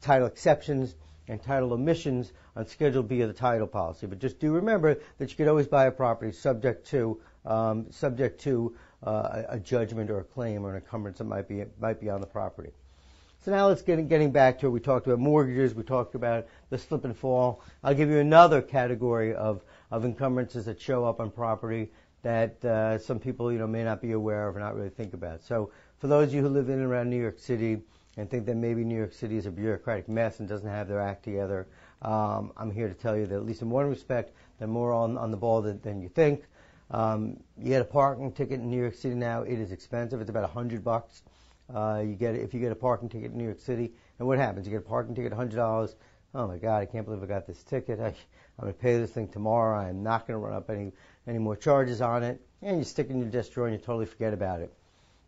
title exceptions and title omissions on Schedule B of the title policy. But just do remember that you could always buy a property subject to a judgment or a claim or an encumbrance that might be on the property. So now let's getting back to it. We talked about mortgages. We talked about the slip and fall. I'll give you another category of encumbrances that show up on property that some people may not be aware of or not really think about. So for those of you who live in and around New York City and think that maybe New York City is a bureaucratic mess and doesn't have their act together, I'm here to tell you that at least in one respect, they're more on the ball than you think. You get a parking ticket in New York City now. It is expensive. It's about $100. If you get a parking ticket in New York City, and what happens? You get a parking ticket, $100. Oh my God, I can't believe I got this ticket. I'm going to pay this thing tomorrow. I'm not going to run up any more charges on it. And you stick it in your desk drawer and you totally forget about it.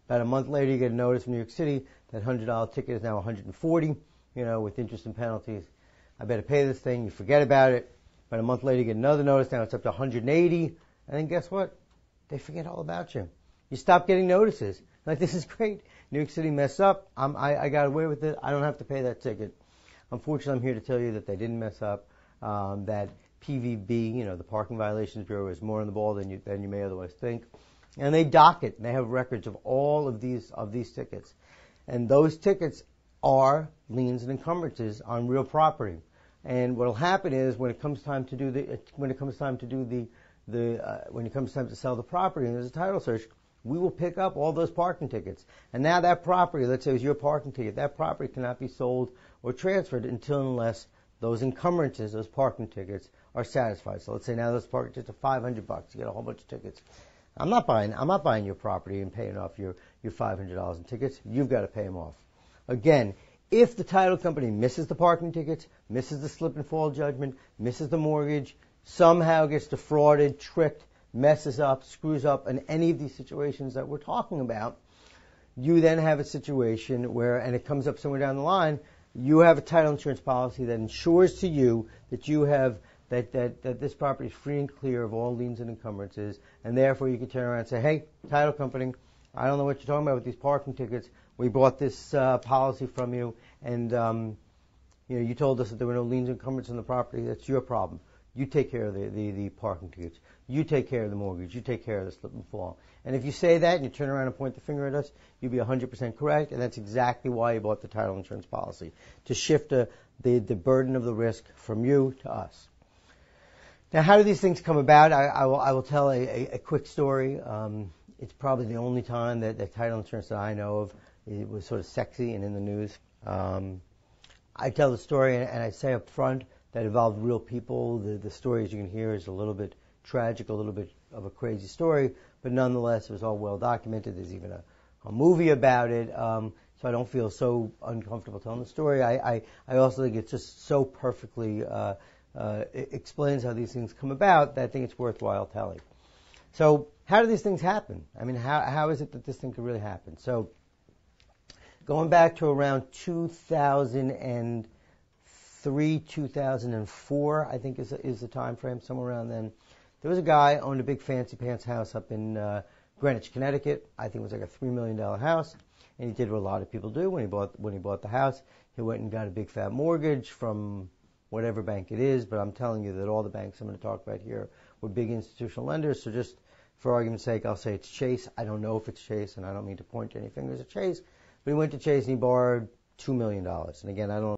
About a month later, you get a notice from New York City that $100 ticket is now $140, with interest and penalties. I better pay this thing. You forget about it. About a month later, you get another notice. Now it's up to $180. And then guess what? They forget all about you. You stop getting notices. Like, this is great. New York City messed up. I got away with it. I don't have to pay that ticket. Unfortunately, I'm here to tell you that they didn't mess up. That PVB, the Parking Violations Bureau, is more on the ball than you may otherwise think. And they dock it. They have records of all of these tickets. And those tickets are liens and encumbrances on real property. And what will happen is when it comes time to sell the property and there's a title search, we will pick up all those parking tickets. And now that property, let's say it was your parking ticket, that property cannot be sold or transferred until and unless those encumbrances, those parking tickets, are satisfied. So let's say now those parking tickets are $500. You get a whole bunch of tickets. I'm not buying your property and paying off your $500 in tickets. You've got to pay them off. Again, if the title company misses the parking tickets, misses the slip and fall judgment, misses the mortgage, somehow gets defrauded, tricked, messes up, screws up in any of these situations that we're talking about, you then have a situation where, and it comes up somewhere down the line, you have a title insurance policy that ensures to you that you have that this property is free and clear of all liens and encumbrances, and therefore you can turn around and say, hey, title company, I don't know what you're talking about with these parking tickets. We bought this policy from you, and you told us that there were no liens and encumbrances on the property. That's your problem. You take care of the parking tickets. You take care of the mortgage. You take care of the slip and fall. And if you say that and you turn around and point the finger at us, you'll be 100% correct, and that's exactly why you bought the title insurance policy, to shift the burden of the risk from you to us. Now, how do these things come about? I will tell a quick story. It's probably the only time that the title insurance that I know of it was sort of sexy and in the news. I tell the story, and I say up front that involved real people. The story, as you can hear, is a little bit tragic, a little bit of a crazy story, but nonetheless, it was all well documented. There's even a movie about it, so I don't feel so uncomfortable telling the story. I also think it's just so perfectly it explains how these things come about that I think it's worthwhile telling. So how do these things happen? I mean, how is it that this thing could really happen? So going back to around 2003, 2004, I think is the time frame, somewhere around then. There was a guy owned a big fancy pants house up in Greenwich, Connecticut. I think it was like a $3 million house, and he did what a lot of people do when he bought the house. He went and got a big fat mortgage from whatever bank it is, but I'm telling you that all the banks I'm going to talk about here were big institutional lenders. So just for argument's sake, I'll say it's Chase. I don't know if it's Chase, and I don't mean to point any fingers at Chase, but he went to Chase and he borrowed $2 million. And again, I don't